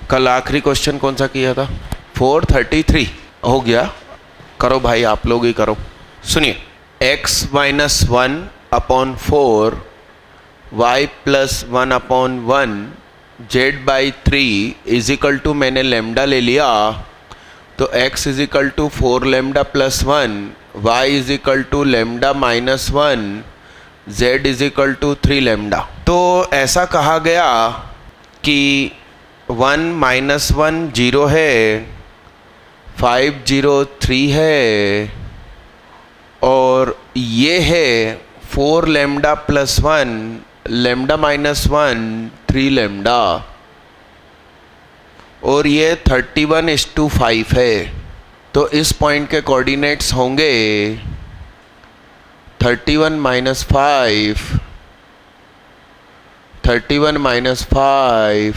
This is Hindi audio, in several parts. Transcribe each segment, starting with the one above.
कल आखिरी क्वेश्चन कौन सा किया था? 433 हो गया। करो भाई, आप लोग ही करो। सुनिए, x minus 1/4 y plus 1/1 z/3 is equal to, मैंने लेमडा ले लिया तो x is equal to 4 lambda plus 1, y is equal to lambda minus 1, z is equal to 3 lambda. तो ऐसा कहा गया कि 1 माइनस 1 0 है, 5 0 3 है, और ये है 4 lambda plus 1 lambda minus 1 3 lambda, और ये 31:5 है। तो इस पॉइंट के कोऑर्डिनेट्स होंगे 31 minus 5, 31 minus 5,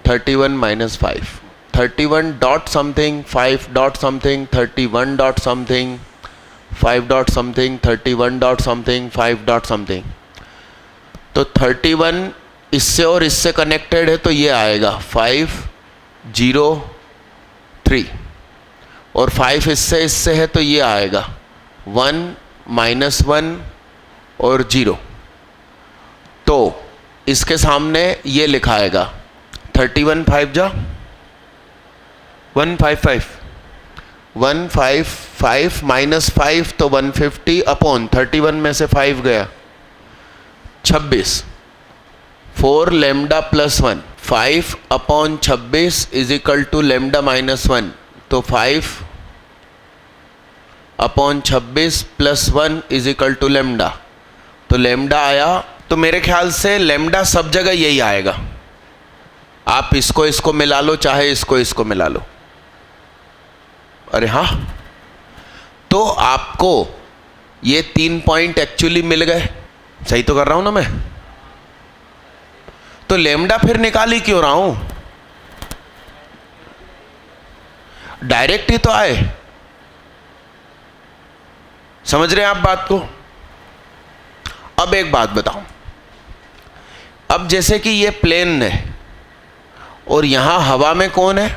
31 minus 5, 31 dot something, 5 dot something, 31 dot something, 5 dot something, 31 dot something, 5 dot something. तो 31 इससे और इससे कनेक्टेड है तो ये आएगा 5 0 3, और 5 इससे है तो ये आएगा 1 माइनस 1 और 0। तो इसके सामने ये लिखाएगा 31 5 जा 155, 155 माइनस 5 तो 150 अपॉन 31 में से 5 गया 26, 4 lambda plus 1, 5 upon 26 is equal to lambda minus 1, तो 5 upon 26 plus 1 is equal to lambda. तो लेमडा आया, तो मेरे ख्याल से लेमडा सब जगह यही आएगा। आप इसको मिला लो, चाहे इसको मिला लो। अरे हाँ, तो आपको ये 3 पॉइंट एक्चुअली मिल गए। सही तो कर रहा हूं ना मैं? तो लेमडा फिर निकाल ही क्यों रहा हूं? डायरेक्ट ही तो आए। समझ रहे हैं आप बात को? अब एक बात बताऊं, अब जैसे कि ये प्लेन है और यहां हवा में कौन है?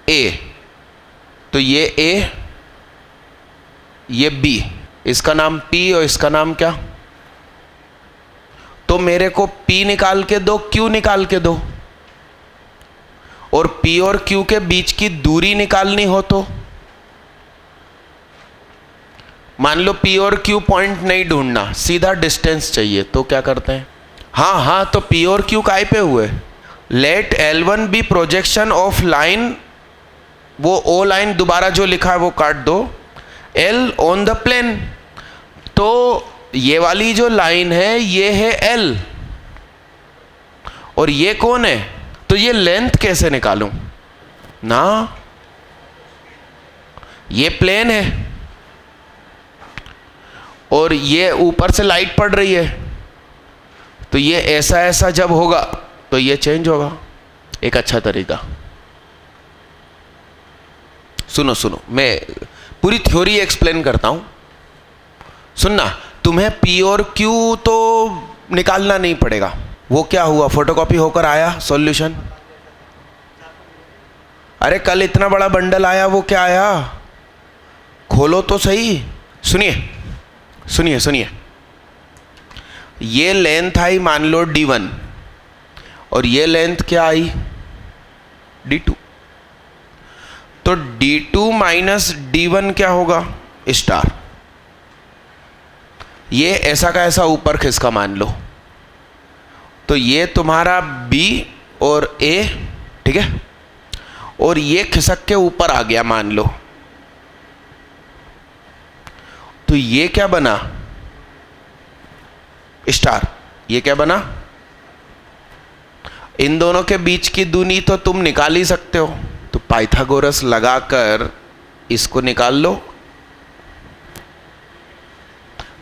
ए। तो ये ए, ये बी, इसका नाम पी और इसका नाम क्या? तो मेरे को P निकाल के दो, Q निकाल के दो, और P और Q के बीच की दूरी निकालनी हो तो मान लो P और Q पॉइंट नहीं ढूंढना, सीधा डिस्टेंस चाहिए, तो क्या करते हैं? हाँ, तो P और Q काय पे हुए? Let L1 be projection of line, वो O लाइन दोबारा जो लिखा है वो काट दो, L ऑन द प्लेन। तो ये वाली जो लाइन है ये है L, और ये कौन है? तो ये लेंथ कैसे निकालूं ना? ये प्लेन है और ये ऊपर से लाइट पड़ रही है, तो ये ऐसा जब होगा तो ये चेंज होगा। एक अच्छा तरीका, सुनो, मैं पूरी थ्योरी एक्सप्लेन करता हूं, सुनना। तुम्हें P और Q तो निकालना नहीं पड़ेगा, वो क्या हुआ, फोटोकॉपी होकर आया सॉल्यूशन। अरे कल इतना बड़ा बंडल आया, वो क्या आया? खोलो तो सही। सुनिए, ये लेंथ आई मान लो D1, और ये लेंथ क्या आई? D2। तो D2 माइनस D1 क्या होगा? स्टार। ये ऐसा का ऐसा ऊपर खिसका मान लो, तो ये तुम्हारा B और A, ठीक है, और ये खिसक के ऊपर आ गया मान लो, तो ये क्या बना? स्टार। ये क्या बना? इन दोनों के बीच की दूरी तो तुम निकाल ही सकते हो, तो पाइथागोरस लगाकर इसको निकाल लो।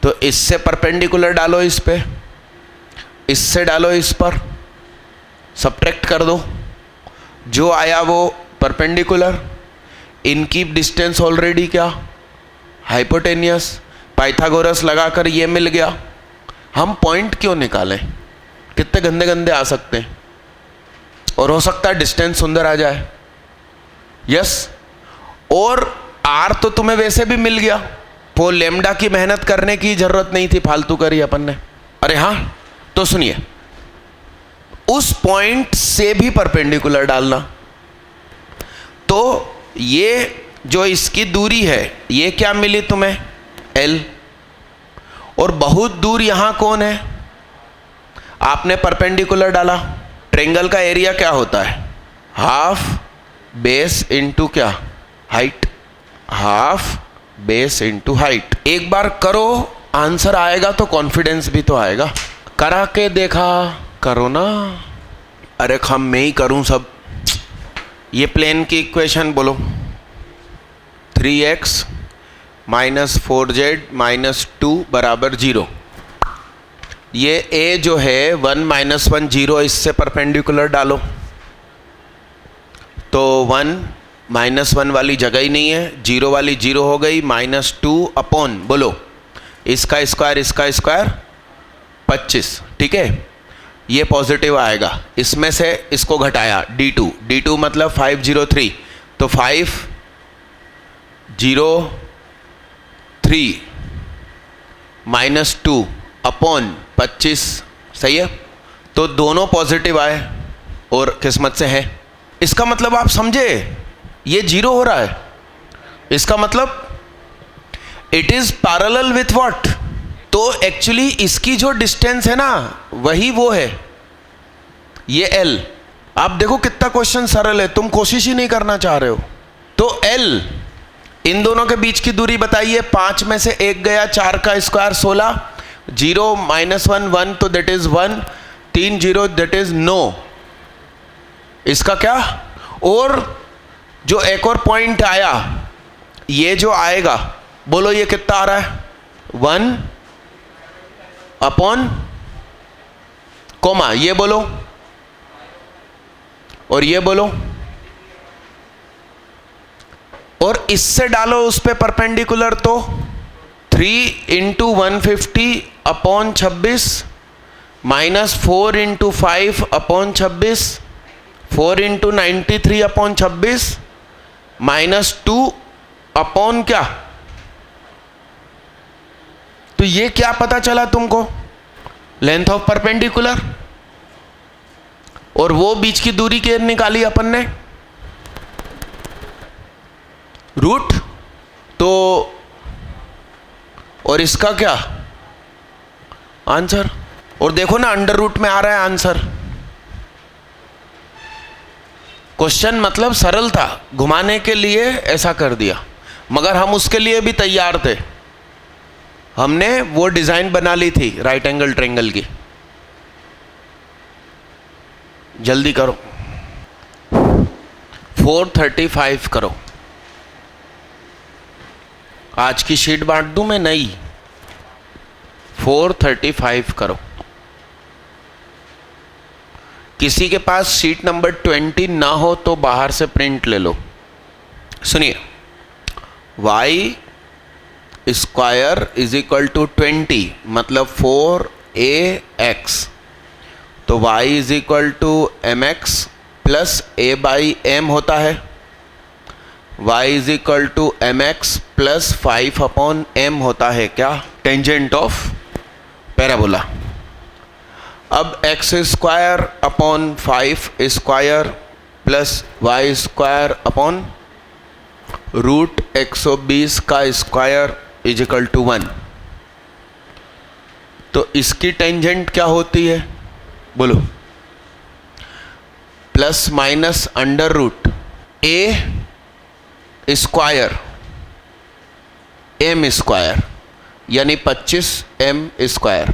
तो इससे परपेंडिकुलर डालो इस पे, इससे डालो इस पर, सब्ट्रैक्ट कर दो, जो आया वो परपेंडिकुलर। इनकी डिस्टेंस ऑलरेडी क्या? हाइपोटेनियस। पाइथागोरस लगाकर ये मिल गया। हम पॉइंट क्यों निकालें? कितने गंदे गंदे आ सकते हैं। और हो सकता है डिस्टेंस सुंदर आ जाए। यस, और आर तो तुम्हें वैसे भी मिल गया, वो लेमडा की मेहनत करने की जरूरत नहीं थी, फालतू करी अपन ने। अरे हाँ, तो सुनिए, उस पॉइंट से भी परपेंडिकुलर डालना। तो ये जो इसकी दूरी है, ये क्या मिली तुम्हें? L। और बहुत दूर यहां कौन है? आपने परपेंडिकुलर डाला। ट्रायंगल का एरिया क्या होता है? हाफ बेस इंटू क्या? Height. Half base into height. एक बार करो, आंसर आएगा तो कॉन्फिडेंस भी तो आएगा। करा के देखा करो ना। अरे खम मैं ही करूं सब। ये प्लेन की इक्वेशन बोलो। 3x माइनस 4z माइनस 2 बराबर 0। ये a जो है 1 माइनस 1 0, इससे परपेंडिकुलर डालो तो 1 माइनस 1 वाली जगह ही नहीं है, 0 वाली 0 हो गई, माइनस 2 अपॉन बोलो इसका स्क्वायर 25। ठीक है, ये पॉजिटिव आएगा। इसमें से इसको घटाया d2 मतलब 503, तो 503 माइनस 2 अपॉन 25। सही है, तो दोनों पॉजिटिव आए और किस्मत से है। इसका मतलब आप समझे, ये 0 हो रहा है, इसका मतलब it is parallel with what? तो एक्चुअली इसकी जो डिस्टेंस है ना, वही वो है, ये L। आप देखो कितना क्वेश्चन सरल है, तुम कोशिश ही नहीं करना चाह रहे हो। तो L, इन दोनों के बीच की दूरी बताइए। 5 में से 1 गया, 4 का स्क्वायर 16, 0 माइनस 1 1, तो that is 1, 3 0 that is no. इसका क्या? और जो एक और पॉइंट आया, ये जो आएगा बोलो ये कितना आ रहा है? 1 अपॉन कोमा, ये बोलो और ये बोलो, और इससे डालो उस पे परपेंडिकुलर, तो 3 into 150 upon 26 minus 4 into 5 upon 26, 4 into 93 upon 26 minus 2 upon क्या? तो ये क्या पता चला तुमको? Length of perpendicular. और वो बीच की दूरी के निकाली अपन ने, रूट। तो और इसका क्या? आंसर। और देखो ना, अंडर रूट में आ रहा है आंसर। क्वेश्चन मतलब सरल था, घुमाने के लिए ऐसा कर दिया, मगर हम उसके लिए भी तैयार थे। हमने वो डिजाइन बना ली थी राइट एंगल ट्रायंगल की। जल्दी करो, 435 करो। आज की शीट बांट दूं मैं? नहीं, 435 करो। किसी के पास शीट नंबर 20 ना हो तो बाहर से प्रिंट ले लो। सुनिए, y square is equal to 20 मतलब 4ax, तो y is equal to mx plus a by m होता है। y is equal to mx plus 5 upon m होता है क्या? Tangent of parabola. अब x square upon 5 square plus y square upon root 120 का स्क्वायर इज इक्वल टू 1। तो इसकी टेंजेंट क्या होती है बोलो? Plus minus under root a square m square यानी 25m square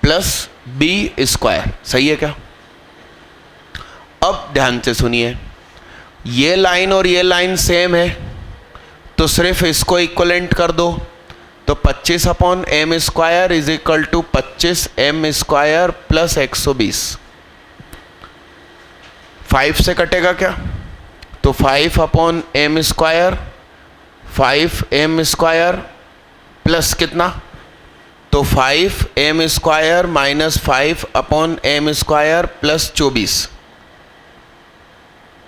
plus b square. सही है क्या? अब ध्यान से सुनिए, ये लाइन और ये लाइन सेम है, तो सिर्फ इसको इक्वलेंट कर दो, तो 25 upon m square is equal to 25m square plus 120। 5 से कटेगा क्या? तो 5 upon m square, 5m square plus कितना? तो 5m square minus 5 upon m square plus 24।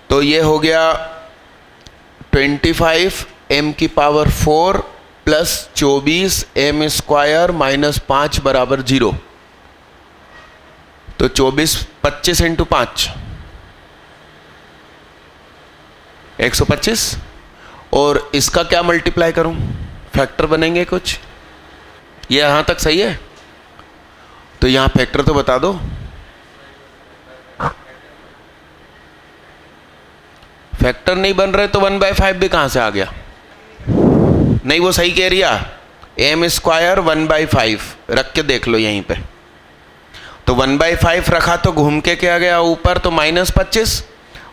तो ये हो गया 25 m की power 4 plus 24 m square minus 5 बराबर 0। तो 25 इंटू 5 125, और इसका क्या मल्टीप्लाई करूं, फैक्टर बनेंगे कुछ। ये यहां तक सही है, तो यहां फैक्टर तो बता दो। फैक्टर नहीं बन रहे तो 1/5 भी कहां से आ गया? नहीं, वो सही कह रही है, m स्क्वायर 1/5 रख के देख लो यहीं पे। तो 1/5 रखा तो घूम के क्या गया ऊपर, तो -25,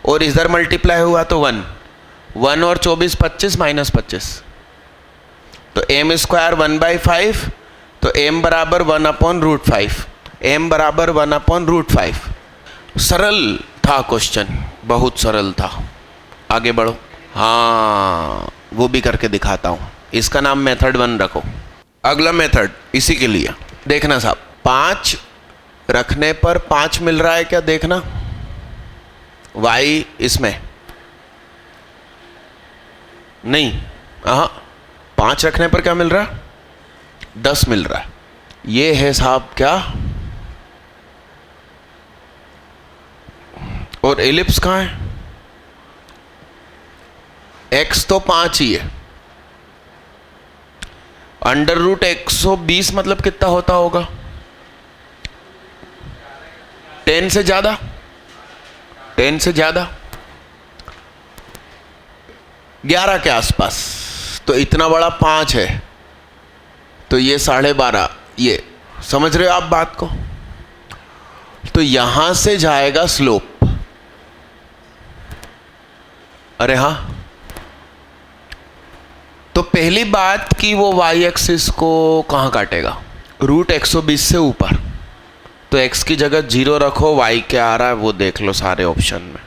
और इधर मल्टीप्लाई हुआ तो 1 और 24 25 -25। तो m स्क्वायर 1/5, तो m बराबर 1/√5, m बराबर 1/√5। सरल था क्वेश्चन, बहुत सरल था। आगे बढ़ो। हाँ, वो भी करके दिखाता हूँ। इसका नाम मेथड 1 रखो। अगला मेथड इसी के लिए देखना साहब, 5 रखने पर 5 मिल रहा है क्या, देखना। y इसमें नहीं, हाँ 5 रखने पर क्या मिल रहा है, 10 मिल रहा है। ये है साहब क्या, और एलिप्स कहाँ है, x तो 5 ही है। √120 मतलब कितना होता होगा, 10 से ज्यादा, 10 से ज्यादा, 11 के आसपास। तो इतना बड़ा 5 है, तो ये 12.5, ये समझ रहे हो आप बात को। तो यहां से जाएगा स्लोप, अरे हाँ। तो पहली बात कि वो y एक्सिस को कहां काटेगा, √120 से ऊपर। तो x की जगह 0 रखो, y क्या आ रहा है वो देख लो सारे ऑप्शन में।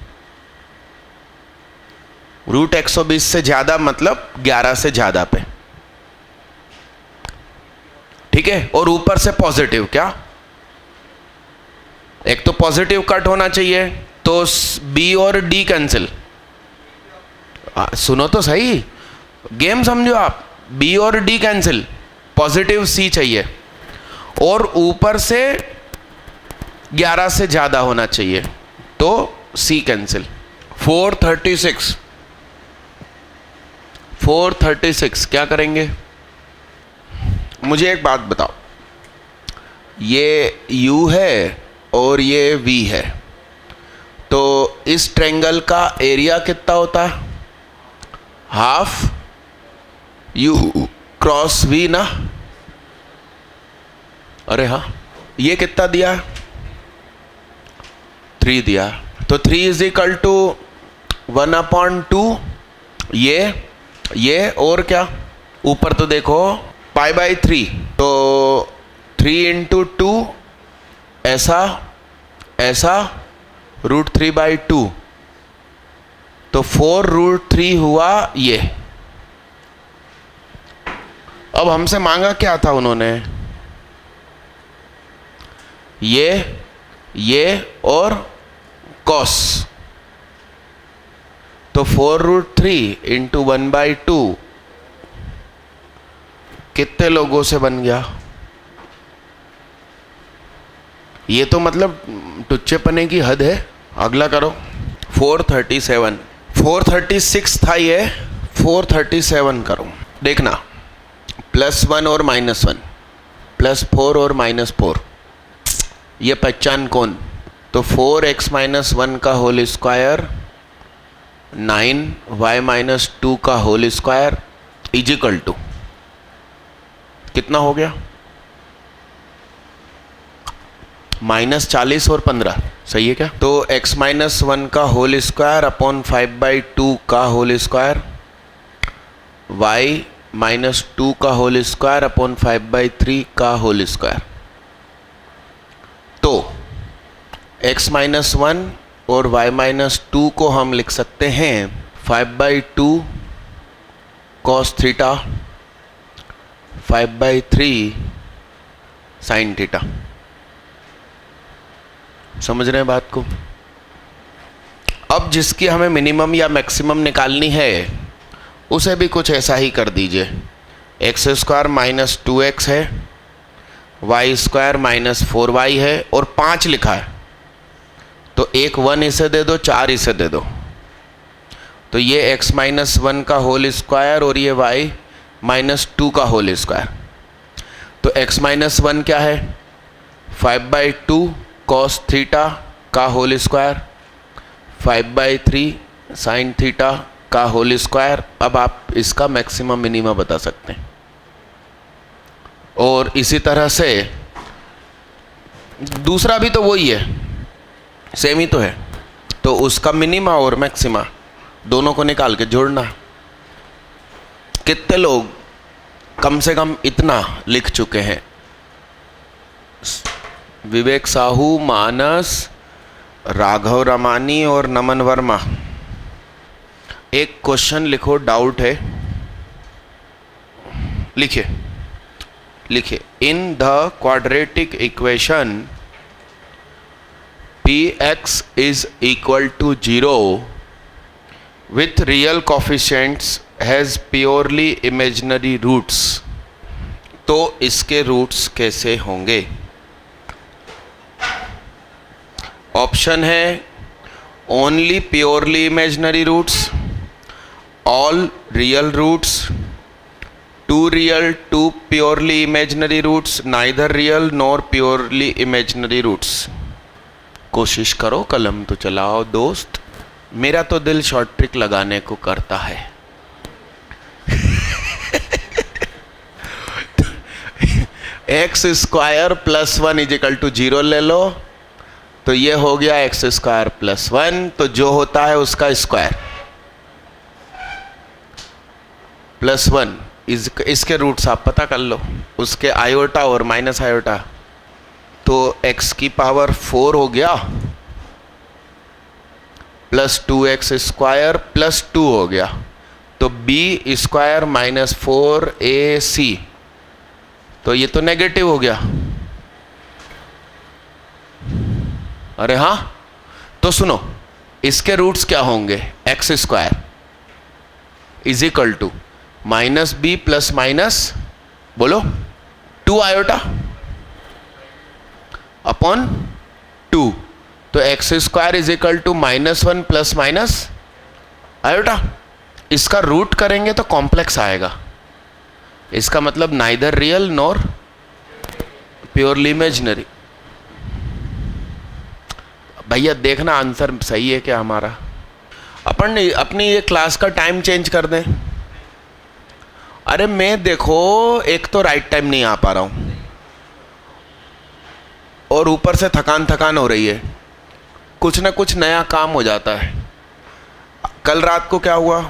√120 से ज्यादा मतलब 11 से ज्यादा पे, ठीक है। और ऊपर से पॉजिटिव, क्या एक तो पॉजिटिव कट होना चाहिए, तो b और d कैंसिल। सुनो तो सही, गेम समझो आप, b और d कैंसिल, पॉजिटिव c चाहिए, और ऊपर से 11 से ज्यादा होना चाहिए, तो c कैंसिल। 436 क्या करेंगे, मुझे एक बात बताओ, ये u है और ये v है, तो इस ट्रायंगल का एरिया कितना होता है, हाफ u क्रॉस v ना। अरे हाँ, ये कितना दिया, 3 दिया, तो 3 = 1/2, ये और क्या, ऊपर तो देखो π/3, तो 3 × 2 ऐसा √3/2, तो 4√3 हुआ ये। अब हमसे मांगा क्या था उन्होंने, ये और कॉस, तो 4√3 × 1/2 कितने लोगों से बन गया, ये तो मतलब टुच्चेपने की हद है। अगला करो, 436 था ये, 437 करो, देखना, +1 और -1, +4 और -4, ये पहचान कौन, तो 4x - 1 का होल स्क्वायर 9y - 2 का होल स्क्वायर इजिकल टू कितना हो गया, -40 और 15, सही है क्या। तो x - 1 का होल स्क्वायर अपॉन 5/2 का होल स्क्वायर, y - 2 का होल स्क्वायर अपॉन 5/3 का होल स्क्वायर। तो x - 1 और y - 2 को हम लिख सकते हैं 5/2 cos थीटा 5/3 sin थीटा। समझ रहे हैं बात को। अब जिसकी हमें मिनिमम या मैक्सिमम निकालनी है उसे भी कुछ ऐसा ही कर दीजिए। एक्स स्क्वायर माइनस 2x है, वाई स्क्वायर माइनस 4y है और 5 लिखा है, तो एक 1 इसे दे दो, 4 इसे दे दो, तो ये x माइनस 1 का होल स्क्वायर और ये y माइनस 2 का होल स्क्वायर। तो x माइनस 1 क्या है, 5/2 cos थीटा का होल स्क्वायर, 5/3 साइन थीटा का होल स्क्वायर। अब आप इसका मैक्सिमम मिनिमम बता सकते हैं। और इसी तरह से दूसरा भी तो वही है, सेम ही तो है, तो उसका मिनिमा और मैक्सिमा दोनों को निकाल के जोड़ना। कितने लोग कम से कम इतना लिख चुके हैं? विवेक साहू, मानस, राघव रमानी और नमन वर्मा। एक क्वेश्चन लिखो, डाउट है, लिखिए लिखिए। In the quadratic equation px is equal to 0 with real coefficients has purely imaginary roots, तो इसके रूट्स कैसे होंगे? ऑप्शन है only purely imaginary roots, all real roots, 2 real 2 purely imaginary roots, neither real nor purely imaginary roots. कोशिश करो, कलम तो चलाओ दोस्त, मेरा तो दिल शॉर्ट ट्रिक लगाने को करता है। X square plus 1 is equal to 0 ले लो, तो ये हो गया एक्स स्क्वायर प्लस 1, तो जो होता है उसका स्क्वायर प्लस 1, इसके रूट्स आप पता कर लो, उसके आयोटा और माइनस आयोटा, तो x की पावर 4 हो गया प्लस 2x स्क्वायर प्लस 2 हो गया, तो b स्क्वायर माइनस 4ac, तो ये तो नेगेटिव हो गया। अरे हाँ, तो सुनो, इसके रूट्स क्या होंगे? X square is equal to minus b plus minus, बोलो 2 आयोटा अपॉन 2, तो x square is equal to -1 plus minus iota. इसका रूट करेंगे तो कॉम्प्लेक्स आएगा, इसका मतलब neither real nor purely imaginary. भैया देखना आंसर सही है क्या हमारा? अपन अपनी ये क्लास का टाइम चेंज कर दें। अरे मैं देखो, एक तो राइट टाइम नहीं आ पा रहा हूँ और ऊपर से थकान हो रही है, कुछ ना कुछ नया काम हो जाता है। कल रात को क्या हुआ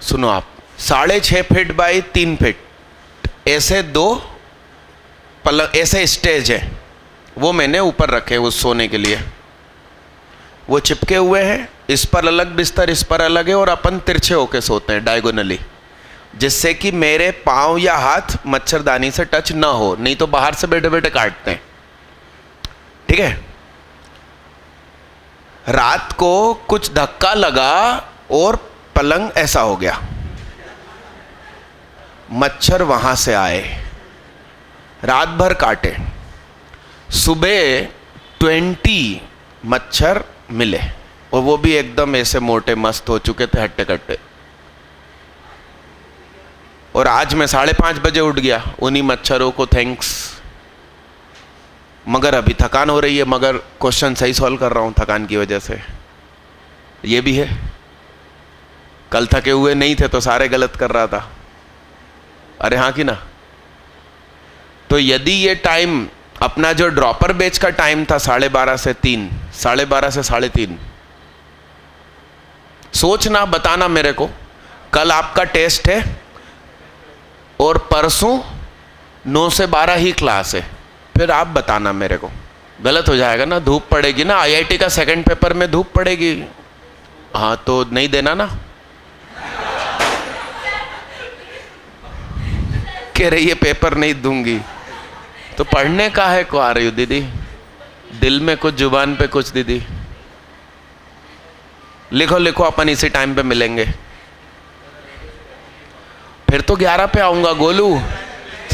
सुनो आप, 6.5 फीट बाई 3 फीट ऐसे 2 पलंग, ऐसे स्टेज है, वो मैंने ऊपर रखे उस सोने के लिए, वो चिपके हुए हैं, इस पर अलग बिस्तर, इस पर अलग है, और अपन तिरछे होके सोते हैं डायगोनली, जिससे कि मेरे पाँव या हाथ मच्छरदानी से टच ना हो, नहीं तो बाहर से बैठे बैठे काटते हैं। ठीक है, रात को कुछ धक्का लगा और पलंग ऐसा हो गया, मच्छर वहां से आए, रात भर काटे, सुबह 20 मच्छर मिले, और वो भी एकदम ऐसे मोटे मस्त हो चुके थे, हट्टे कट्टे। और आज मैं 5:30 बजे उठ गया, उन्हीं मच्छरों को थैंक्स। मगर अभी थकान हो रही है, मगर क्वेश्चन सही सॉल्व कर रहा हूँ थकान की वजह से, ये भी है। कल थके हुए नहीं थे तो सारे गलत कर रहा था। अरे हाँ कि ना? तो यदि ये टाइम अपना जो ड्रॉपर बैच का टाइम था 12:30 से 3, 12:30 से 3:30, सोचना, बताना मेरे को। कल आपका टेस्ट है और परसों 9 से 12 ही क्लास है, फिर आप बताना मेरे को। गलत हो जाएगा ना, धूप पड़ेगी ना, आईआईटी का सेकंड पेपर में धूप पड़ेगी। हाँ तो नहीं देना ना। कह रही है पेपर नहीं दूंगी, तो पढ़ने का है को आ रही हो दीदी, दिल में कुछ जुबान पे कुछ दीदी। लिखो लिखो, अपन इसी टाइम पे मिलेंगे। फिर तो 11 पे आऊंगा गोलू।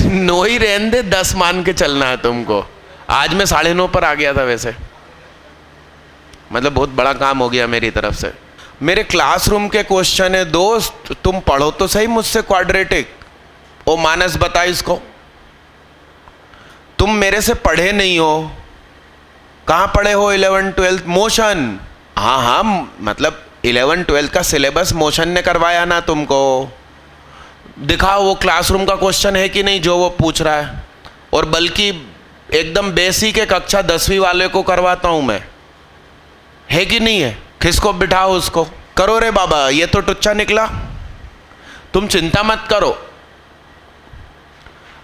9 ही रहने दे, 10 मान के चलना है तुमको। आज मैं 9:30 पर आ गया था वैसे, मतलब बहुत बड़ा काम हो गया मेरी तरफ से। मेरे क्लासरूम के क्वेश्चन है दोस्त, तुम पढ़ो तो सही मुझसे क्वाड्रेटिक। ओ मानस बता इसको, तुम मेरे से पढ़े नहीं हो। कहाँ पढ़े हो 11 12 मोशन? हाँ हाँ, मतलब 11 12 का सिलेबस मोशन ने करवाया ना तुमको। दिखाओ वो क्लासरूम का क्वेश्चन है कि नहीं जो वो पूछ रहा है। और बल्कि एकदम बेसिक है, कक्षा 10वीं वाले को करवाता हूं मैं, है कि नहीं है? किसको बिठाओ उसको करो रे बाबा, ये तो टुच्चा निकला। तुम चिंता मत करो।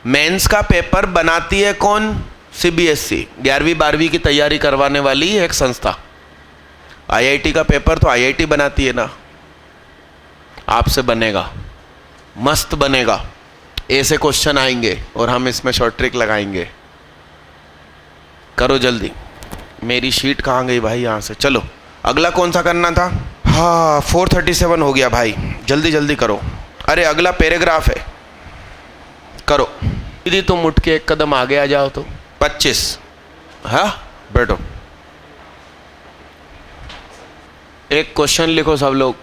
मेंस का पेपर बनाती है कौन? सीबीएसई, 11वीं 12वीं की तैयारी करवाने वाली एक संस्था। आईआईटी का पेपर तो आईआईटी बनाती है ना। आपसे बनेगा, मस्त बनेगा। ऐसे क्वेश्चन आएंगे और हम इसमें शॉर्ट ट्रिक लगाएंगे। करो जल्दी। मेरी शीट कहाँ गई भाई? यहाँ से चलो। अगला कौन सा करना था? हाँ 437 हो गया भाई, जल्दी जल्दी करो। अरे अगला पैराग्राफ है, करो। दीदी तुम उठ के एक कदम आगे आ जाओ तो। 25। हाँ बैठो। एक क्वेश्चन लिखो सब लोग।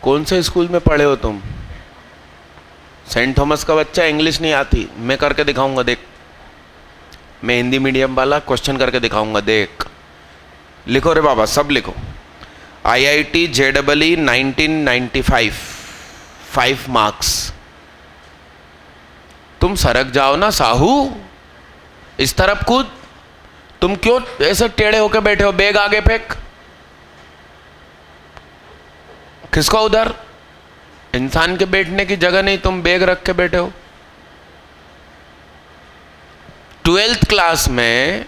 कौन से स्कूल में पढ़े हो तुम? सेंट थॉमस का बच्चा, इंग्लिश नहीं आती, मैं करके दिखाऊंगा देख। मैं हिंदी मीडियम वाला, क्वेश्चन करके दिखाऊंगा देख। लिखो रे बाबा, सब लिखो। IIT JEE 1995, 5 marks. तुम सरक जाओ ना साहू, इस तरफ कूद। तुम क्यों ऐसे टेढ़े होके बैठे हो? बैग आगे फेंक। किसको उधर? इंसान के बैठने की जगह नहीं, तुम बैग रख के बैठे हो। 12th क्लास में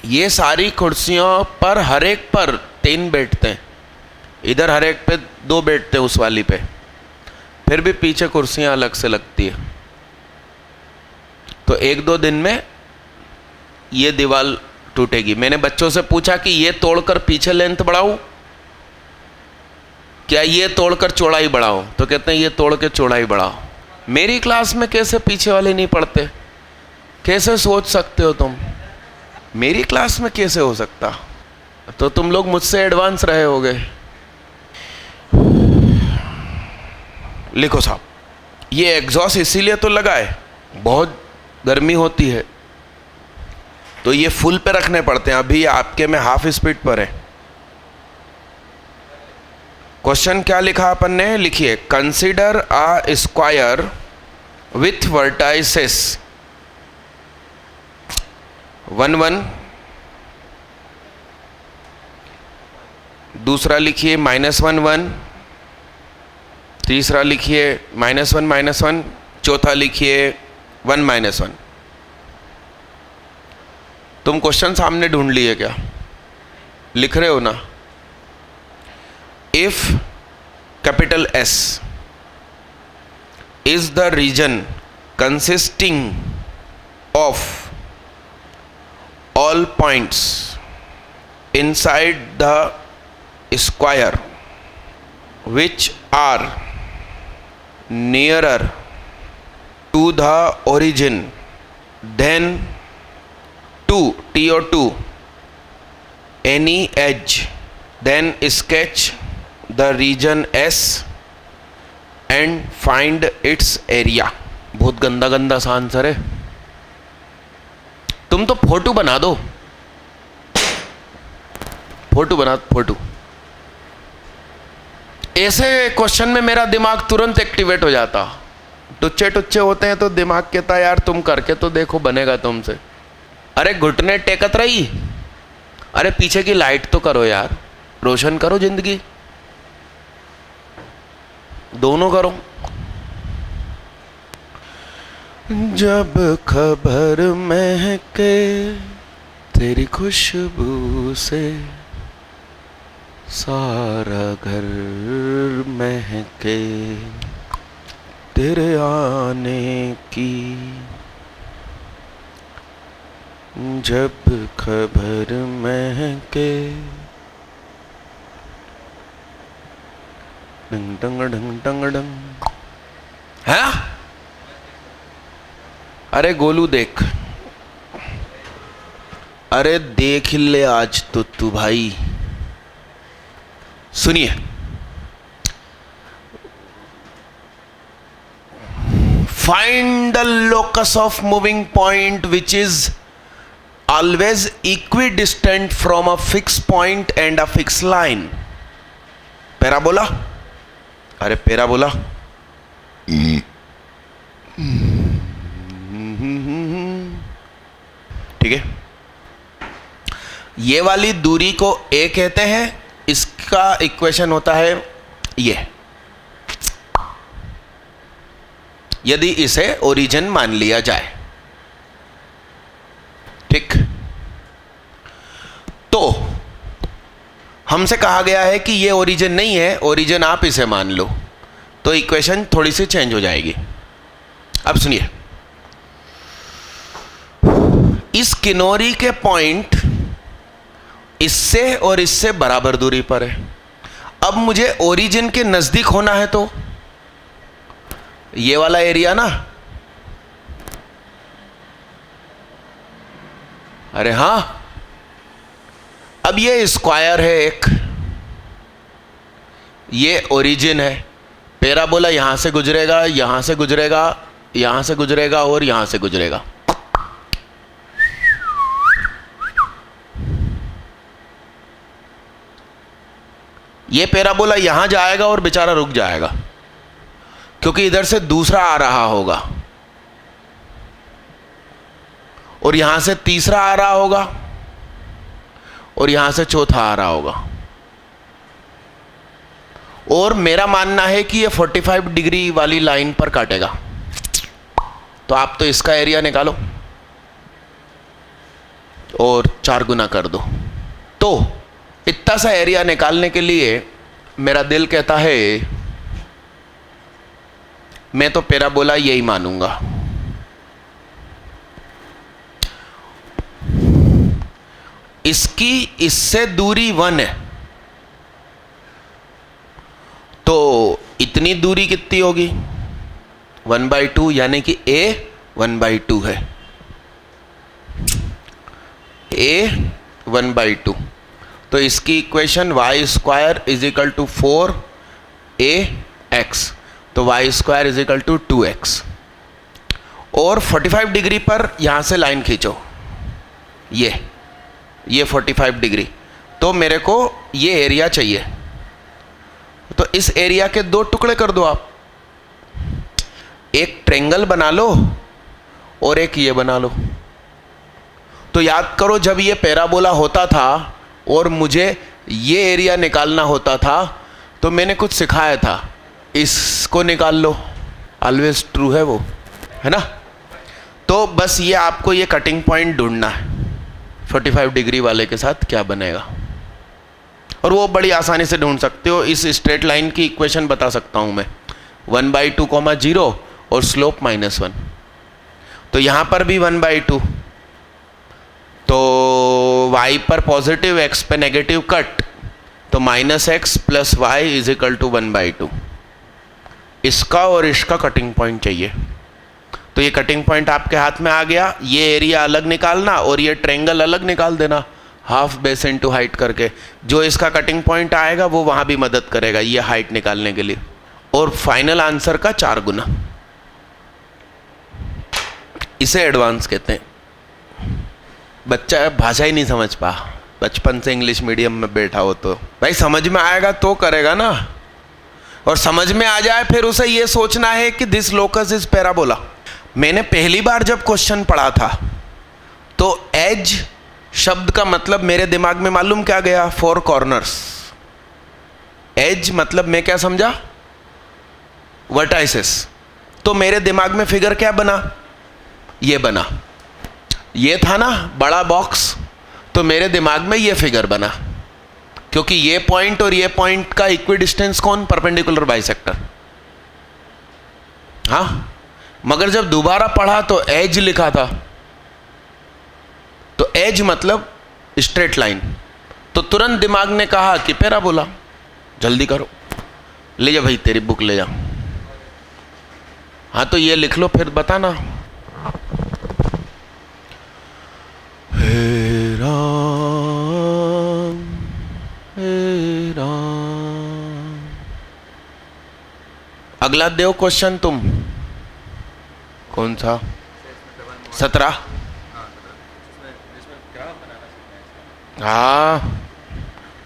ये सारी कुर्सियों पर हर एक पर 3 बैठते हैं। इधर हर एक पे 2 बैठते हैं, उस वाली पे। फिर भी पीछे कुर्सियां अलग से लगती है। तो 1-2 दिन में ये दीवार टूटेगी। मैंने बच्चों से पूछा कि ये तोड़कर पीछे लेंथ बढ़ाऊं, क्या ये तोड़कर चौड़ाई बढ़ाओ? तो कहते हैं ये तोड़ के चौड़ाई बढ़ाओ। मेरी क्लास में कैसे पीछे वाले नहीं पढ़ते? कैसे सोच सकते हो तुम? मेरी क्लास में कैसे हो सकता? तो तुम लोग मुझसे एडवांस रहे होगे। लिखो साहब। ये एग्जॉस्ट इसीलिए तो लगा है, बहुत गर्मी होती है तो ये फुल पे रखने पड़ते हैं। अभी आपके में हाफ स्पीड पर है। क्वेश्चन क्या लिखा अपन ने? लिखिए, consider a square with vertices 1 1। दूसरा लिखिए -1 1। तीसरा लिखिए -1 -1। चौथा लिखिए 1 -1। तुम क्वेश्चन सामने ढूंढ लिए क्या? लिख रहे हो ना? If capital S is the region consisting of all points inside the square which are nearer to the origin than to any edge, then sketch the region S and find its area। बहुत गंदा गंदा सा आंसर है। तुम तो फोटो बना दो, फोटो बना, फोटो। ऐसे क्वेश्चन में मेरा दिमाग तुरंत एक्टिवेट हो जाता। टुच्चे टुच्चे होते हैं तो दिमाग कहता यार तुम करके तो देखो, बनेगा तुमसे। अरे घुटने टेकत रही, अरे पीछे की लाइट तो करो यार, रोशन करो जिंदगी, दोनों करो। जब खबर महके तेरी खुशबू से, सारा घर महके तेरे आने की। जब खबर महके डंग डंग डंग डंग डंग। है अरे गोलू देख, अरे देख ले आज तो तू भाई। सुनिए, find the locus of moving point which is always equidistant from a fixed point and a fixed line. Parabola, अरे पैराबोला, ठीक है। ये वाली दूरी को a कहते हैं, इसका इक्वेशन होता है ये, यदि इसे ओरिजिन मान लिया जाए। ठीक, तो हमसे कहा गया है कि ये ओरिजिन नहीं है, ओरिजिन आप इसे मान लो, तो इक्वेशन थोड़ी सी चेंज हो जाएगी। अब सुनिए, इस किनोरी के पॉइंट इससे और इससे बराबर दूरी पर है। अब मुझे ओरिजिन के नजदीक होना है, तो ये वाला एरिया ना, अरे हां, अब ये स्क्वायर है एक, ये ओरिजिन है। पैराबोला यहां से गुजरेगा, यहां से गुजरेगा, यहां से गुजरेगा और यहां से गुजरेगा। ये पैराबोला यहां जाएगा और बेचारा रुक जाएगा, क्योंकि इधर से दूसरा आ रहा होगा और यहां से तीसरा आ रहा होगा और यहां से चौथा आ रहा होगा। और मेरा मानना है कि ये 45 डिग्री वाली लाइन पर काटेगा। तो आप तो इसका एरिया निकालो और 4 गुना कर दो। तो इतना सा एरिया निकालने के लिए मेरा दिल कहता है मैं तो पैराबोला यही मानूंगा। इसकी इससे दूरी 1 है, तो इतनी दूरी कितनी होगी? 1/2, यानी कि a 1/2 है। a 1/2, तो इसकी इक्वेशन y² = 4ax, तो y² = 2x। और 45 डिग्री पर यहां से लाइन खींचो, ये 45 डिग्री, तो मेरे को ये एरिया चाहिए। तो इस एरिया के 2 टुकड़े कर दो आप, एक ट्रायंगल बना लो और एक ये बना लो। तो याद करो, जब ये पैराबोला होता था और मुझे ये एरिया निकालना होता था, तो मैंने कुछ सिखाया था, इसको निकाल लो, ऑलवेज ट्रू है वो, है ना। तो बस ये आपको ये कटिंग पॉइंट ढूंढना है 45 डिग्री वाले के साथ क्या बनेगा, और वो बड़ी आसानी से ढूंढ सकते हो। इस स्ट्रेट लाइन की इक्वेशन बता सकता हूं मैं, 1/2, 0 और स्लोप -1। तो यहां पर भी 1/2, तो y पर पॉजिटिव, x पे नेगेटिव कट, तो -x + y = 1/2। इसका और इसका कटिंग पॉइंट चाहिए। तो ये कटिंग पॉइंट आपके हाथ में आ गया। ये एरिया अलग निकालना और ये ट्रायंगल अलग निकाल देना, हाफ बेस इनटू हाइट करके। जो इसका कटिंग पॉइंट आएगा वो वहां भी मदद करेगा ये हाइट निकालने के लिए। और फाइनल आंसर का 4 गुना, इसे एडवांस कहते हैं। बच्चा भाषा ही नहीं समझ पा, बचपन से इंग्लिश मीडियम में बैठा हो, तो भाई समझ में आएगा तो करेगा ना। और समझ में आ जाए फिर उसे ये सोचना है कि दिस लोकस इज पैराबोला। मैंने पहली बार जब क्वेश्चन पढ़ा था तो एज शब्द का मतलब मेरे दिमाग में मालूम क्या गया? 4 कॉर्नर्स। एज मतलब मैं क्या समझा? वर्टाइसेस। तो मेरे दिमाग में फिगर क्या बना? ये बना, ये था ना बड़ा बॉक्स, तो मेरे दिमाग में ये फिगर बना, क्योंकि ये पॉइंट और ये पॉइंट का इक्विडिस्टेंस कौन? Perpendicular bisector. हाँ, मगर जब दोबारा पढ़ा तो एज लिखा था, तो एज मतलब स्ट्रेट लाइन, तो तुरंत दिमाग ने कहा कि पैराबोला। जल्दी करो, ले जा भाई तेरी बुक ले जा। हाँ तो ये लिख लो फिर बताना। हे राम हे राम। अगला देव क्वेश्चन तुम, कौन सा? 17। हाँ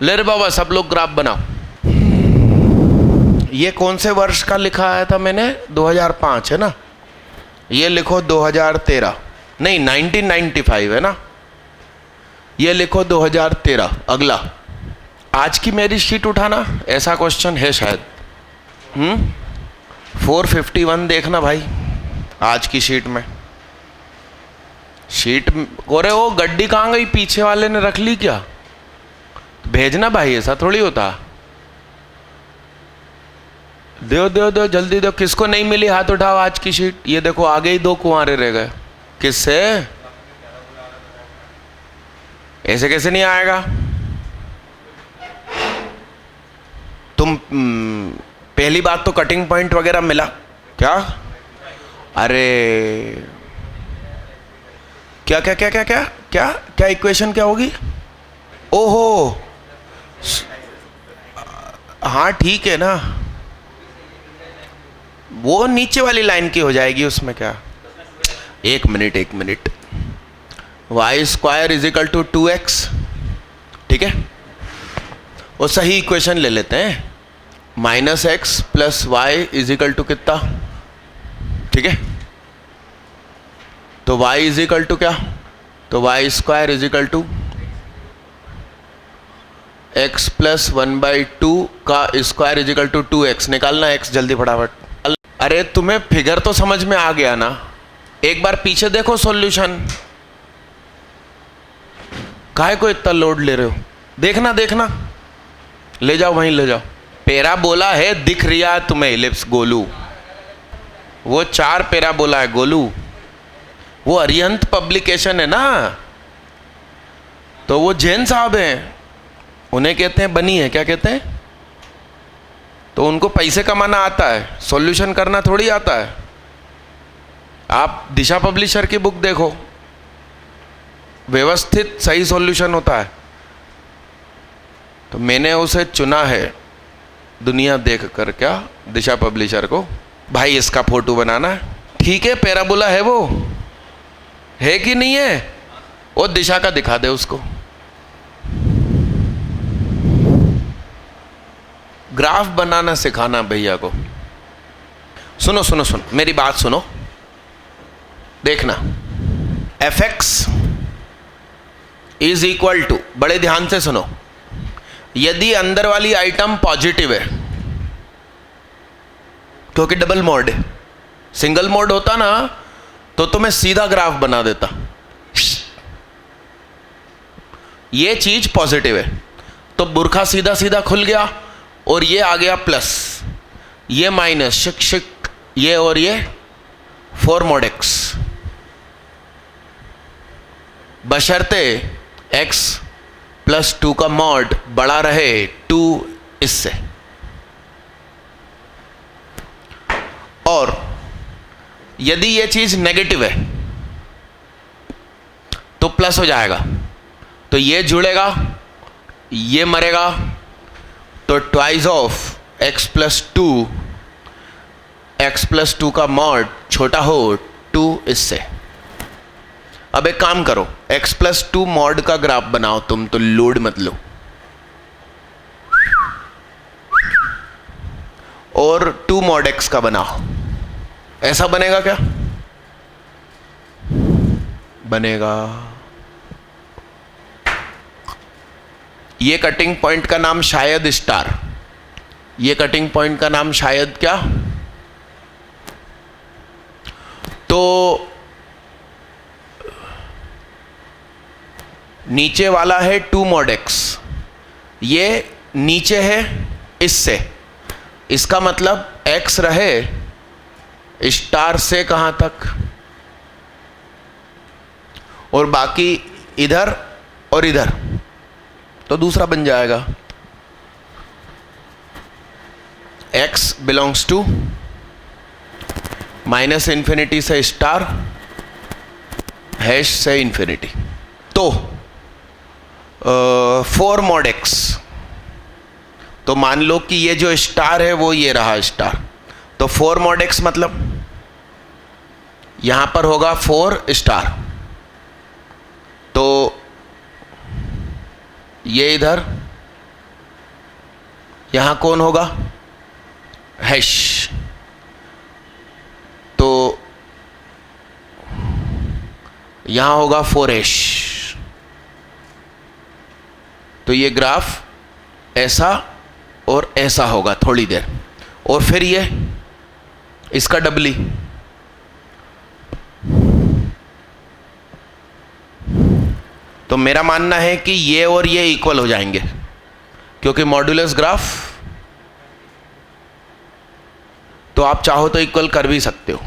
ले रे बाबा, सब लोग ग्राफ बनाओ। ये कौन से वर्ष का लिखा आया था मैंने? 2005 है ना। ये लिखो 2013, नहीं 1995 है ना। ये लिखो 2013। अगला, आज की मेरी शीट उठाना, ऐसा क्वेश्चन है शायद। 451 देखना भाई आज की शीट में। शीट गोरे, वो गड्डी कहाँ गई? पीछे वाले ने रख ली क्या? भेजना भाई, ऐसा थोड़ी होता। दो दो दो जल्दी दो। किसको नहीं मिली हाथ उठाओ आज की शीट। ये देखो आगे ही 2 कुंवारे रह गए। किससे? ऐसे कैसे नहीं आएगा? तुम पहली बात तो कटिंग पॉइंट वगैरह मिला क्या? अरे क्या क्या क्या क्या क्या क्या क्या इक्वेशन क्या होगी? ओहो हाँ ठीक है ना, वो नीचे वाली लाइन की हो जाएगी, उसमें क्या। एक minute. Y square is equal to 2x, ठीक है। वो सही इक्वेशन ले लेते हैं। -x plus y is equal to कितना, ठीक है। तो y इज इक्वल टू क्या? तो y square is equal to x plus 1/2 का square is equal to 2x। निकालना x जल्दी फटाफट। अरे तुम्हें फिगर तो समझ में आ गया ना? एक बार पीछे देखो सॉल्यूशन। काहे को इतना लोड ले रहे हो? देखना ले जाओ, वहीं ले जाओ। पैराबोला है, दिख रहा है तुम्हें इलिप्स गोलू। वो 4 पैराबोला है गोलू। वो अरिहंत पब्लिकेशन है ना, तो वो जैन साहब हैं, उन्हें कहते हैं बनी है, क्या कहते हैं? तो उनको पैसे कमाना आता है, सॉल्यूशन करना थोड़ी आता है। आप दिशा पब्लिशर की बुक देखो, व्यवस्थित सही सॉल्यूशन होता है। तो मैंने उसे चुना है दुनिया देख कर, क्या दिशा पब्लिशर को। भाई इसका फोटो बनाना है, ठीक है। पैराबोला है, वो है कि नहीं है? वो दिशा का दिखा दे उसको। ग्राफ बनाना सिखाना भैया को। सुनो मेरी बात सुनो, देखना। fx इज इक्वल टू, बड़े ध्यान से सुनो, यदि अंदर वाली आइटम पॉजिटिव है, क्योंकि डबल मोड है, सिंगल मोड होता ना तो तुम्हें सीधा ग्राफ बना देता। ये चीज पॉजिटिव है तो बुरखा सीधा सीधा खुल गया, और ये आ गया प्लस, ये माइनस, शिक ये, और ये 4 mod x, बशर्ते x प्लस 2 का मॉड बड़ा रहे 2 इससे। और यदि ये चीज नेगेटिव है तो प्लस हो जाएगा, तो ये जुड़ेगा, ये मरेगा, तो twice of x plus 2, x plus 2 का मॉड छोटा हो 2 इससे। अब एक काम करो, x प्लस 2 मॉड का ग्राफ बनाओ तुम, तो लोड मत लो, और 2 mod x का बनाओ। ऐसा बनेगा क्या? बनेगा। ये कटिंग पॉइंट का नाम शायद स्टार, ये कटिंग पॉइंट का नाम शायद क्या? तो नीचे वाला है 2 mod x, ये नीचे है इससे, इसका मतलब x रहे स्टार से कहां तक, और बाकी इधर और इधर, तो दूसरा बन जाएगा x belongs to minus infinity से स्टार, हैश से इन्फिनिटी। तो 4 mod x, तो मान लो कि ये जो स्टार है वो ये रहा स्टार, तो 4 mod x मतलब यहां पर होगा 4 स्टार, तो ये इधर, यहां कौन होगा हैश, तो यहां होगा 4 हैश। तो ये ग्राफ ऐसा और ऐसा होगा थोड़ी देर, और फिर ये इसका डबली, तो मेरा मानना है कि ये और ये इक्वल हो जाएंगे, क्योंकि मॉड्यूलस ग्राफ, तो आप चाहो तो इक्वल कर भी सकते हो।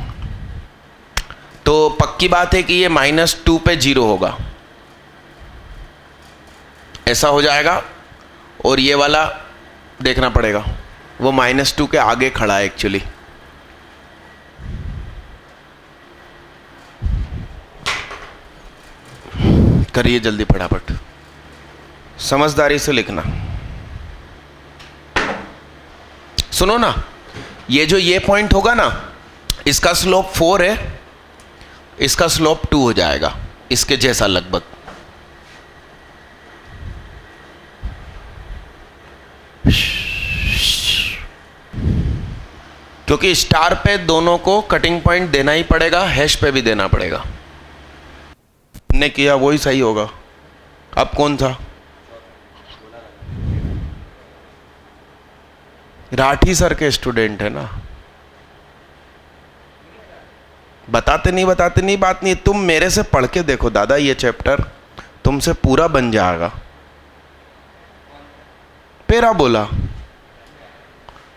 तो पक्की बात है कि ये -2 पे 0 होगा, ऐसा हो जाएगा, और ये वाला देखना पड़ेगा, वो -2 के आगे खड़ा है एक्चुअली। करिए जल्दी फटाफट, समझदारी से लिखना। सुनो ना, ये पॉइंट होगा ना, इसका स्लोप 4 है, इसका स्लोप 2 हो जाएगा, इसके जैसा लगभग। क्योंकि स्टार पे दोनों को कटिंग पॉइंट देना ही पड़ेगा, हैश पे भी देना पड़ेगा। ने किया वही सही होगा। अब कौन था? राठी सर के स्टूडेंट है ना। बताते नहीं बात नहीं, तुम मेरे से पढ़ के देखो दादा, ये चैप्टर तुमसे पूरा बन जाएगा। पेरा बोला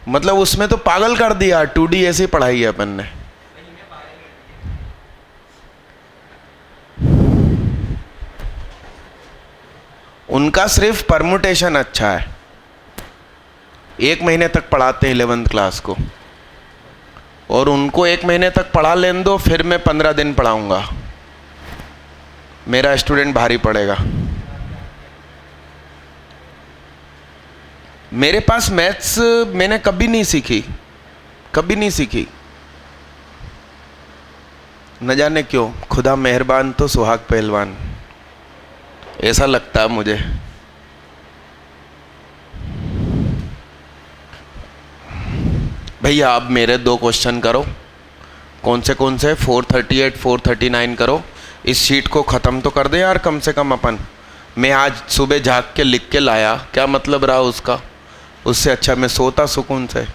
मतलब उसमें तो पागल कर दिया, 2D ऐसी पढ़ाई है अपन ने। उनका सिर्फ परमुटेशन अच्छा है, 1 महीने तक पढ़ाते हैं 11th क्लास को, और उनको 1 महीने तक पढ़ा लेने दो, फिर मैं 15 दिन पढ़ाऊंगा, मेरा स्टूडेंट भारी पड़ेगा। मेरे पास मैथ्स मैंने कभी नहीं सीखी, न जाने क्यों। खुदा मेहरबान तो सुहाग पहलवान, ऐसा लगता है मुझे। भैया आप मेरे 2 क्वेश्चन करो। कौन से 438 439 करो। इस शीट को ख़त्म तो कर दे यार कम से कम अपन। मैं आज सुबह जाग के लिख के लाया, क्या मतलब रहा उसका? उससे अच्छा मैं सोता सुकून से।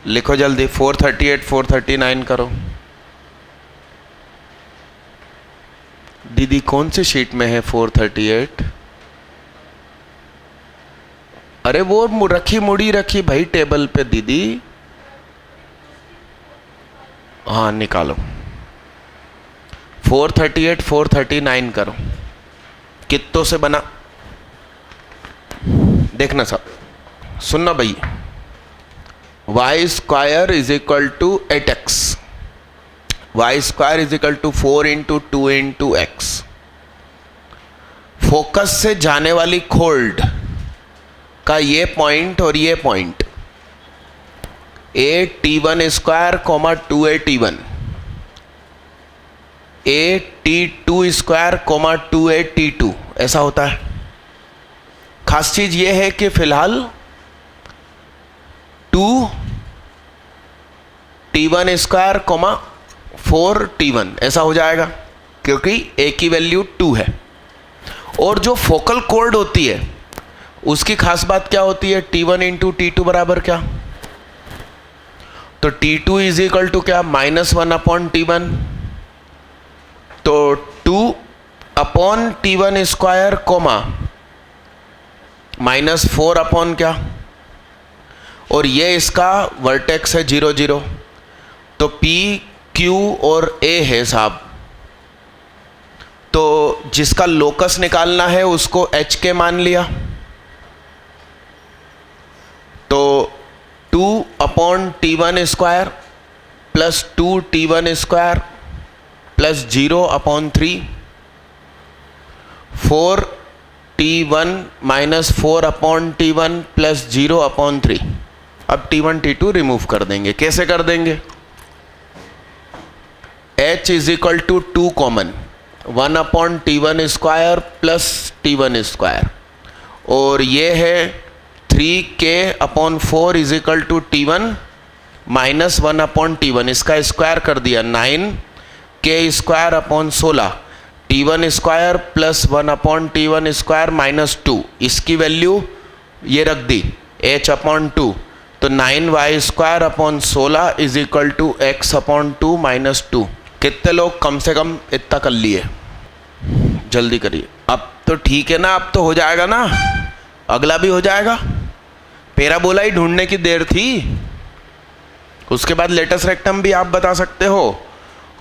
लिखो जल्दी, 438 439 करो। दीदी कौन सी शीट में है 438? अरे वो मुड़ी रखी भाई टेबल पे दीदी। हाँ निकालो। 438 439 करो। कितनों से बना देखना सब, सुनना भाई। y square is equal to 8x, y square is equal to 4 into 2 into x. Focus से जाने वाली खोल्ड का ये पॉइंट और ये point AT1 square 2 AT1, AT2 square 2 AT2 ऐसा होता है। खास चीज ये है कि फिलहाल 2 T1 स्क्वायर 4 T1 ऐसा हो जाएगा, क्योंकि A की वैल्यू 2 है। और जो फोकल कोड होती है उसकी खास बात क्या होती है? T1 इंटू T2 बराबर क्या? तो T2 इज इक्वल टू क्या? -1 अपॉन T1। तो 2 अपॉन T1 स्क्वायर -4 अपॉन क्या? और ये इसका वर्टेक्स है 0 0। तो P Q और A है साहब। तो जिसका लोकस निकालना है उसको h के मान लिया, तो 2/t1² plus 2t1² plus 0/3, 4t1 minus 4/t1 plus 0/3। अब t1 t2 रिमूव कर देंगे। कैसे कर देंगे? h is equal to 2 common, 1/t1² plus t1², और ये है 3k/4 is equal to t1 minus 1/t1, इसका स्क्वायर कर दिया 9k² 16, t1² plus 1/t1² minus 2, इसकी वैल्यू ये रख दी h/2, तो 9y² 16 is equal to x/2 minus 2। कितने लोग कम से कम इतना कर लिए? जल्दी करिए। अब तो ठीक है ना, अब तो हो जाएगा ना, अगला भी हो जाएगा। पैराबोला ही ढूंढने की देर थी। उसके बाद लेटस रेक्टम भी आप बता सकते हो,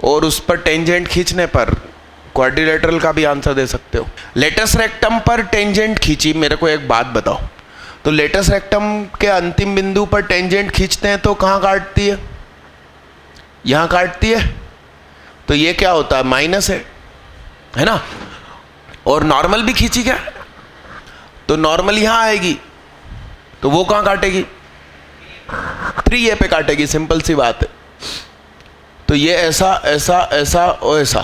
और उस पर टेंजेंट खींचने पर क्वाड्रिलेटरल का भी आंसर दे सकते हो। लेटस रेक्टम पर टेंजेंट खींची। मेरे को एक बात बताओ, तो लेटस रेक्टम के अंतिम बिंदु पर टेंजेंट खींचते हैं तो कहाँ काटती है? यहाँ काटती है, तो ये क्या होता है? माइनस है ना। और नॉर्मल भी खींची क्या, तो नॉर्मल यहाँ आएगी, तो वो कहाँ काटेगी? 3a पे काटेगी। सिंपल सी बात है। तो ये ऐसा ऐसा ऐसा और ऐसा,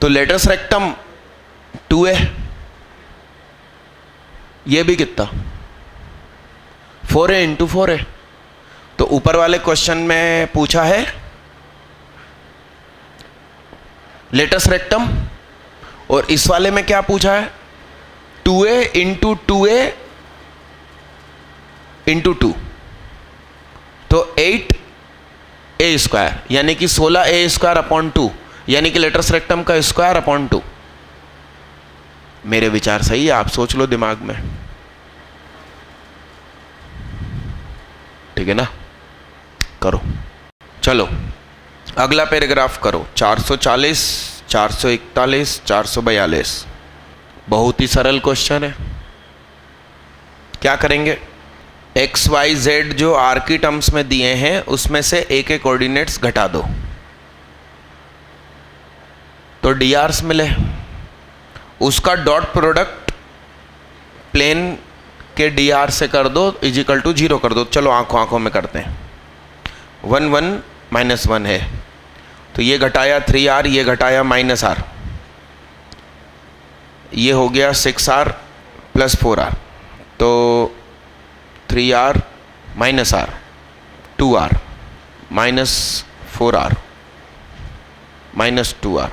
तो लेटस रेक्टम 2a, ये भी कितना? 4a into 4a। तो ऊपर वाले क्वेश्चन में पूछा है लेटस रेक्टम, और इस वाले में क्या पूछा है? 2a इंटू 2a इंटू 2, तो 8a², यानी कि 16a²/2, यानी कि लेटस रेक्टम का स्क्वायर/2। मेरे विचार सही है, आप सोच लो दिमाग में, ठीक है ना। करो, चलो अगला पैराग्राफ करो। 440, 441, 442। बहुत ही सरल क्वेश्चन है। क्या करेंगे? एक्स वाई जेड जो आर की टर्म्स में दिए हैं उसमें से ए के कोऑर्डिनेट्स घटा दो, तो डी आर्स मिले। उसका डॉट प्रोडक्ट प्लेन के डी आर से कर दो, इज इक्वल टू 0 कर दो। चलो आंखों आंखों में करते हैं। 1 1 माइनस 1 है, तो ये घटाया 3r, ये घटाया -r, ये हो गया 6r प्लस 4r, तो 3r minus r, 2r minus 4r minus 2r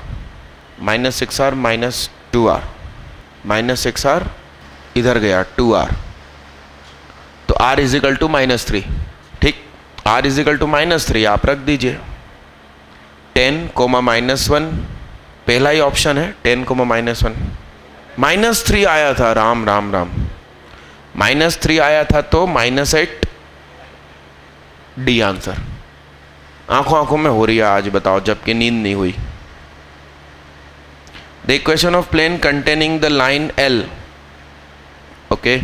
minus 6r minus 2r minus 6r, इधर गया 2r, तो r इज इक्वल टू -3। ठीक, r इज इक्वल टू -3 आप रख दीजिए। 10, -1 पहला ही ऑप्शन है, 10, -1। -3 आया था, राम राम राम, -3 आया था, तो -8 डी आंसर। आंखों आंखों में हो रही है आज, बताओ, जबकि नींद नहीं हुई। The equation of plane containing the line L, okay,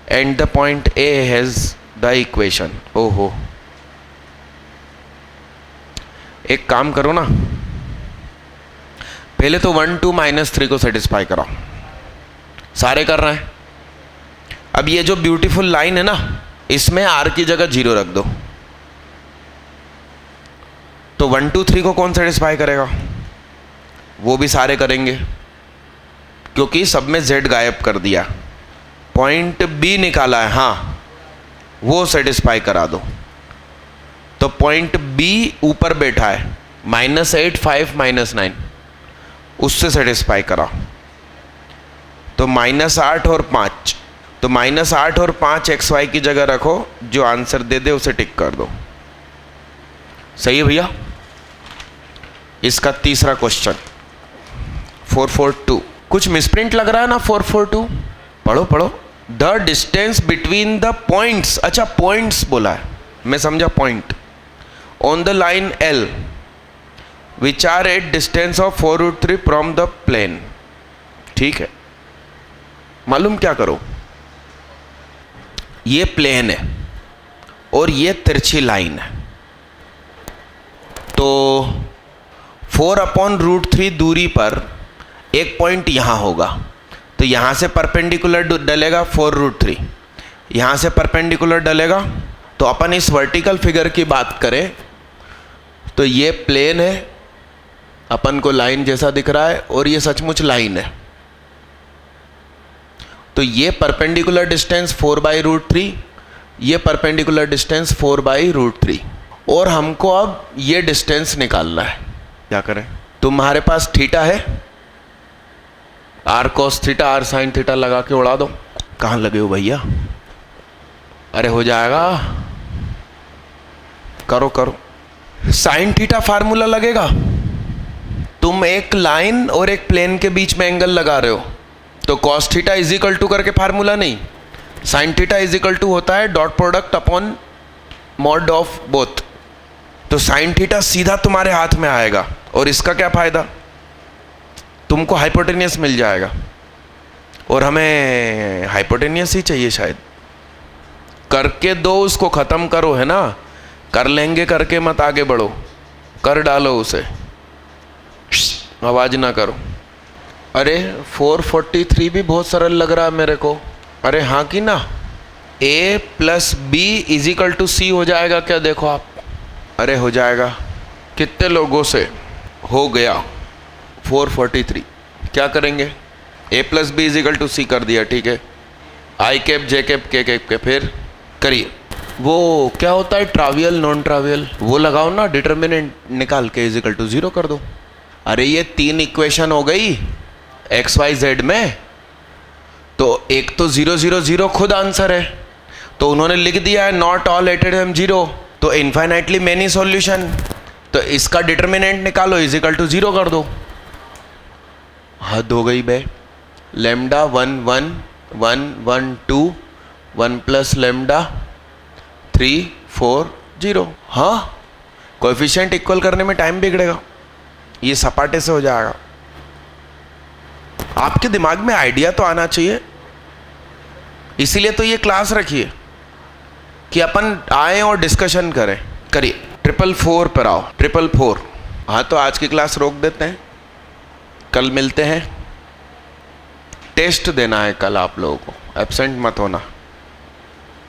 and the point A has the equation. ओहो, एक काम करो ना, पहले तो 1 2 -3 को सेटिस्फाई कराओ। सारे कर रहे हैं। अब ये जो ब्यूटीफुल लाइन है ना, इसमें r की जगह 0 रख दो, तो 1 2 3 को कौन सेटिस्फाई करेगा? वो भी सारे करेंगे, क्योंकि सब में z गायब कर दिया। पॉइंट B निकाला है, हाँ, वो सेटिस्फाई करा दो। तो पॉइंट B ऊपर बैठा है, -8 5 -9, उससे सेटिस्फाई करा, तो -8 और 5, तो -8 और 5 एक्स वाई की जगह रखो, जो आंसर दे दे उसे टिक कर दो। सही है भैया। इसका तीसरा क्वेश्चन 442, कुछ मिसप्रिंट लग रहा है ना 442, पढ़ो पढ़ो। The distance between the points, अच्छा पॉइंट्स बोला है, मैं समझा point, on the line L which are at distance of 4√3 from the plane. ठीक है, मालूम क्या करो, ये प्लेन है और ये तिरछी लाइन है, तो 4/√3 दूरी पर एक पॉइंट यहाँ होगा, तो यहाँ से परपेंडिकुलर डलेगा 4√3, यहाँ से परपेंडिकुलर डलेगा। तो अपन इस वर्टिकल फिगर की बात करें तो ये प्लेन है, अपन को लाइन जैसा दिख रहा है, और ये सचमुच लाइन है। तो ये परपेंडिकुलर डिस्टेंस 4/√3, ये परपेंडिकुलर डिस्टेंस 4/√3, और हमको अब ये डिस्टेंस निकालना है। क्या करें, तुम्हारे पास थीटा है, r cos theta r sin theta लगा के उड़ा दो। कहाँ लगे हो भैया, अरे हो जाएगा, करो करो। sin थीटा फार्मूला लगेगा, तुम एक लाइन और एक प्लेन के बीच में एंगल लगा रहे हो, तो cos theta is equal to करके फार्मूला नहीं, sin theta is equal to होता है dot product upon mod of both. तो sin थीटा सीधा तुम्हारे हाथ में आएगा, और इसका क्या फायदा, तुमको हाइपोटेनियस मिल जाएगा, और हमें हाइपोटेनियस ही चाहिए शायद। करके दो, उसको ख़त्म करो, है ना, कर लेंगे करके मत आगे बढ़ो, कर डालो उसे, आवाज़ ना करो। अरे 443 भी बहुत सरल लग रहा है मेरे को। अरे हाँ कि ना, a + b = c हो जाएगा क्या, देखो आप, अरे हो जाएगा। कितने लोगों से हो गया 443, क्या करेंगे, a + b = c कर दिया, ठीक है, i cap j cap k cap के, फिर करिए। वो क्या होता है ट्रावियल नॉन ट्रावियल, वो लगाओ ना, डिटर्मिनेंट निकाल के = 0 कर दो। अरे ये 3 इक्वेशन हो गई x y z में, तो एक तो 0 0 0 खुद आंसर है, तो उन्होंने लिख दिया है नॉट ऑल एटेड एम 0, तो इन्फाइनाइटली मेनी सॉल्यूशन, तो इसका डिटर्मिनेंट निकालो = 0 कर दो। हद हो गई बे, लैम्डा 1 1 1 1 2 1 + लैम्डा 3 4 0। हाँ, कोएफिशिएंट इक्वल करने में टाइम बिगड़ेगा, ये सपाटे से हो जाएगा। आपके दिमाग में आइडिया तो आना चाहिए, इसीलिए तो ये क्लास रखिए कि अपन आए और डिस्कशन करें। करिए, 444 पर आओ, 444। हाँ, तो आज की क्लास रोक देते हैं, कल मिलते हैं। टेस्ट देना है कल आप लोगों को, एब्सेंट मत होना।